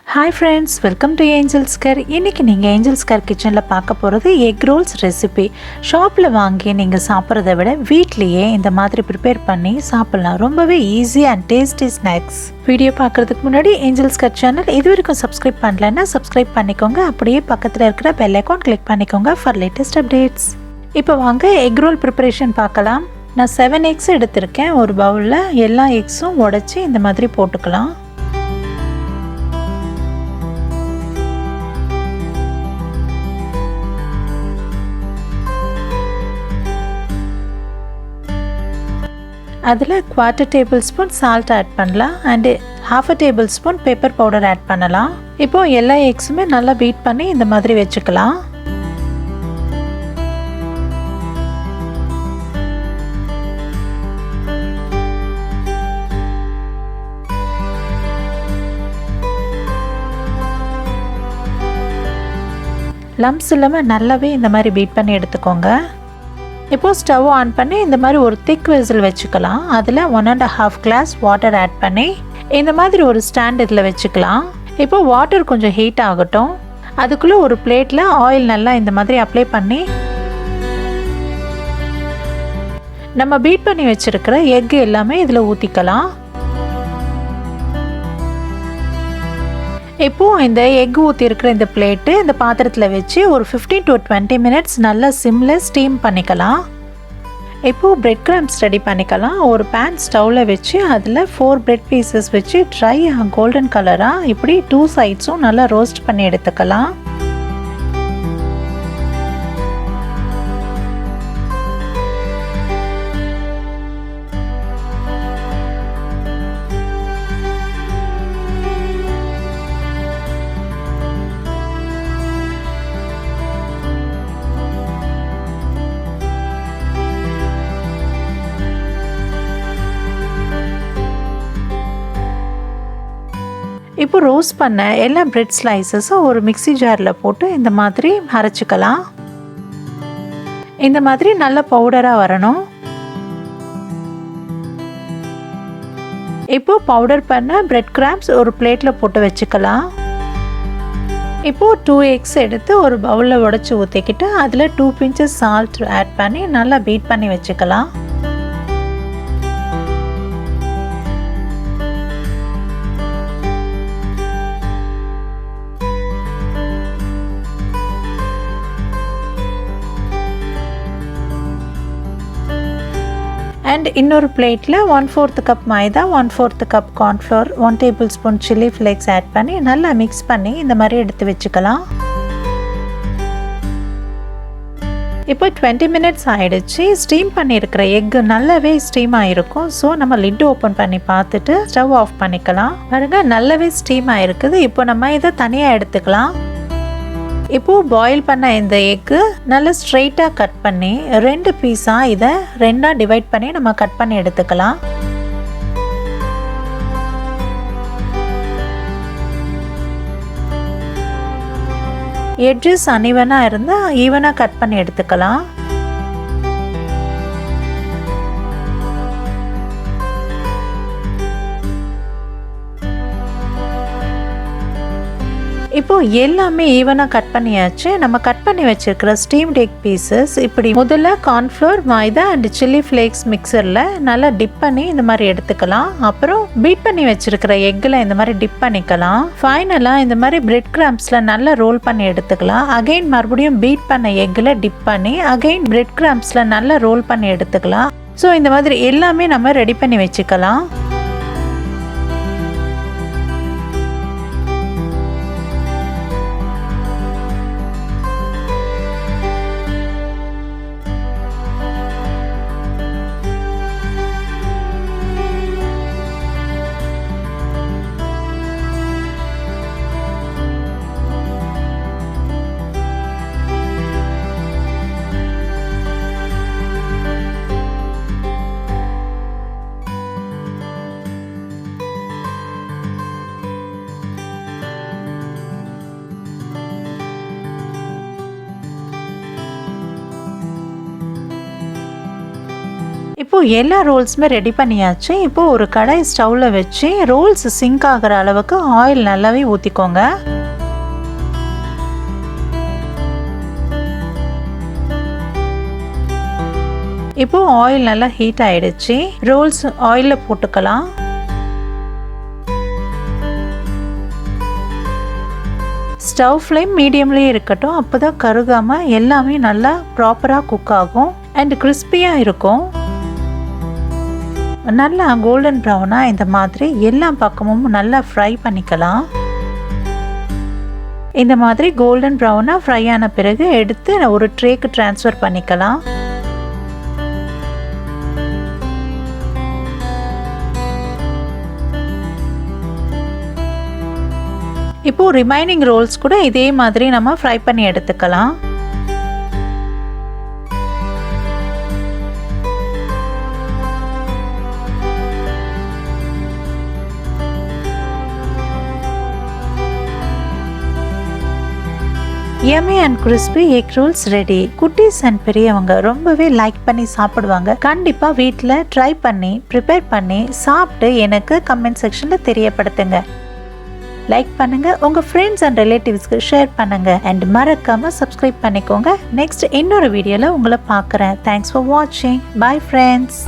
Hi friends, welcome to Angel's Care. இன்னைக்கு நீங்க Angel's Care கிச்சன்ல பார்க்க போறது எக் ரோல்ஸ் ரெசிபி. ஷாப்ல வாங்கி நீங்க சாப்பிடுறதை விட வீட்லயே இந்த மாதிரி ப்ரிப்பேர் பண்ணி சாப்பிடலாம். ரொம்பவே easy and tasty snacks. Video பார்க்கறதுக்கு முன்னாடி Angel's Care சேனல் இதுவரைக்கும் சப்ஸ்கிரைப் பண்ணலன்னா சப்ஸ்கிரைப் பண்ணிக்கோங்க. அப்படியே பக்கத்துல இருக்கிற பெல் ஐகான் கிளிக் பண்ணிக்கோங்க for latest updates. இப்போ வாங்க எக் ரோல் ப்ரிப்பரேஷன் பார்க்கலாம். நான் 7 eggs எடுத்திருக்கேன். ஒரு பவுல்ல எல்லா எக்ஸும் உடைச்சு இந்த மாதிரி போட்டுக்கலாம். அதில் 1/4 டேபிள்ஸ்பூன் சால்ட் ஆட் பண்ணலாம் and 1/2 tablespoon pepper powder add பண்ணலாம். இப்போது எல்லா எக்ஸுமே நல்லா பீட் பண்ணி இந்த மாதிரி வச்சுக்கலாம். லம்ப்ஸ் இல்லாமல் நல்லாவே இந்த மாதிரி பீட் பண்ணி எடுத்துக்கோங்க. இப்போது ஸ்டவ் ஆன் பண்ணி இந்த மாதிரி ஒரு திக் வெசல் வச்சுக்கலாம். அதில் 1.5 கிளாஸ் வாட்டர் ஆட் பண்ணி இந்த மாதிரி ஒரு ஸ்டாண்ட் இதில் வச்சுக்கலாம். இப்போது வாட்டர் கொஞ்சம் ஹீட் ஆகட்டும். அதுக்குள்ளே ஒரு பிளேட்டில் ஆயில் நல்லா இந்த மாதிரி அப்ளை பண்ணி நம்ம பீட் பண்ணி வச்சுருக்கிற எக் எல்லாமே இதில் ஊற்றிக்கலாம். இப்போது இந்த எக் ஊற்றிருக்கிற இந்த பிளேட்டு இந்த பாத்திரத்தில் வச்சு ஒரு 15 to 20 மினிட்ஸ் நல்லா சிம்மில் ஸ்டீம் பண்ணிக்கலாம். இப்போது பிரெட் கிரம்ஸ் ரெடி பண்ணிக்கலாம். ஒரு பேன் ஸ்டவ்வில் வச்சு அதில் 4 பிரெட் பீசஸ் வச்சு ட்ரை கோல்டன் கலராக இப்படி 2 சைட்ஸும் நல்லா ரோஸ்ட் பண்ணி எடுத்துக்கலாம். இப்போ ரோஸ்ட் பண்ண எல்லா பிரெட் ஸ்லைசஸும் ஒரு மிக்ஸி ஜாரில் போட்டு இந்த மாதிரி அரைச்சிக்கலாம். இந்த மாதிரி நல்ல பவுடராக வரணும். இப்போ பவுடர் பண்ண பிரெட் கிராம்ஸ் ஒரு பிளேட்டில் போட்டு வச்சுக்கலாம். இப்போது 2 eggs எடுத்து ஒரு பவுலில் உடச்சி ஊற்றிக்கிட்டு அதில் 2 pinches சால்ட் ஆட் பண்ணி நல்லா பீட் பண்ணி வச்சுக்கலாம். அண்ட் இன்னொரு பிளேட்டில் 1/4 cup maida, 1/4 cup cornflour, 1 tablespoon chilli flakes add பண்ணி நல்லா மிக்ஸ் பண்ணி இந்த மாதிரி எடுத்து வச்சுக்கலாம். இப்போ 20 மினிட்ஸ் ஆகிடுச்சு. ஸ்டீம் பண்ணியிருக்கிற எக்கு நல்லாவே ஸ்டீம் ஆகிருக்கும். ஸோ நம்ம லிட் ஓப்பன் பண்ணி பார்த்துட்டு ஸ்டவ் ஆஃப் பண்ணிக்கலாம். பாருங்க நல்லாவே ஸ்டீம் ஆகிருக்குது. இப்போ நம்ம இதை தனியாக எடுத்துக்கலாம். இப்போது பாயில் பண்ண இந்த எக்கு நல்லா ஸ்ட்ரெயிட்டாக கட் பண்ணி 2 பீஸாக இதை 2ஆக டிவைட் பண்ணி நம்ம கட் பண்ணி எடுத்துக்கலாம். எட்ஜஸ் அன்இவனாக இருந்தால் ஈவனாக கட் பண்ணி எடுத்துக்கலாம். இப்போது எல்லாமே ஈவனாக கட் பண்ணியாச்சு. நம்ம கட் பண்ணி வச்சுருக்கிற ஸ்டீம்ட் எக் பீசஸ் இப்படி முதல்ல cornflour, maida and chilli flakes மிக்சரில் நல்லா டிப் பண்ணி இந்த மாதிரி எடுத்துக்கலாம். அப்புறம் பீட் பண்ணி வச்சுருக்கிற எக்கில் இந்த மாதிரி டிப் பண்ணிக்கலாம். ஃபைனலாக இந்த மாதிரி பிரெட் கிராம்ஸில் நல்லா ரோல் பண்ணி எடுத்துக்கலாம். அகெயின் மறுபடியும் பீட் பண்ண எக்கில் டிப் பண்ணி அகெயின் பிரெட் கிராம்ஸில் நல்லா ரோல் பண்ணி எடுத்துக்கலாம். ஸோ இந்த மாதிரி எல்லாமே நம்ம ரெடி பண்ணி வச்சுக்கலாம். இப்போது எல்லா ரோல்ஸுமே ரெடி பண்ணியாச்சு. இப்போது ஒரு கடாய் ஸ்டவ்வில் வச்சு ரோல்ஸ் சிங்க் ஆகிற அளவுக்கு ஆயில் நல்லாவே ஊற்றிக்கோங்க. இப்போது ஆயில் நல்லா ஹீட் ஆகிடுச்சு. ரோல்ஸ் ஆயிலில் போட்டுக்கலாம். ஸ்டவ் ஃப்ளேம் மீடியம்லேயே இருக்கட்டும். அப்போ தான் கருகாமல் எல்லாமே நல்லா ப்ராப்பராக குக் ஆகும் அண்ட் கிறிஸ்பியாக இருக்கும். நல்லா கோல்டன் ப்ரௌனாக இந்த மாதிரி எல்லா பக்கமும் நல்லா ஃப்ரை பண்ணிக்கலாம். இந்த மாதிரி கோல்டன் ப்ரௌனாக ஃப்ரை ஆன பிறகு எடுத்து ஒரு ட்ரேக்கு ட்ரான்ஸ்ஃபர் பண்ணிக்கலாம். இப்போது ரிமைனிங் ரோல்ஸ் கூட இதே மாதிரி நம்ம ஃப்ரை பண்ணி எடுத்துக்கலாம். yummy and crispy egg rolls ready. குட்டீஸ் அண்ட் பெரியவங்க ரொம்பவே லைக் பண்ணி சாப்பிடுவாங்க. கண்டிப்பாக வீட்டில் ட்ரை பண்ணி ப்ரிப்பேர் பண்ணி சாப்பிட்டு எனக்கு கமெண்ட் செக்ஷனில் தெரியப்படுத்துங்க. லைக் பண்ணுங்க, உங்க ஃப்ரெண்ட்ஸ் அண்ட் ரிலேட்டிவ்ஸ்க்கு ஷேர் பண்ணுங்க அண்ட் மறக்காம சப்ஸ்கிரைப் பண்ணிக்கோங்க. நெக்ஸ்ட் இன்னொரு வீடியோல உங்களை பார்க்குறேன். தேங்க்ஸ் ஃபார் வாட்சிங். Bye friends.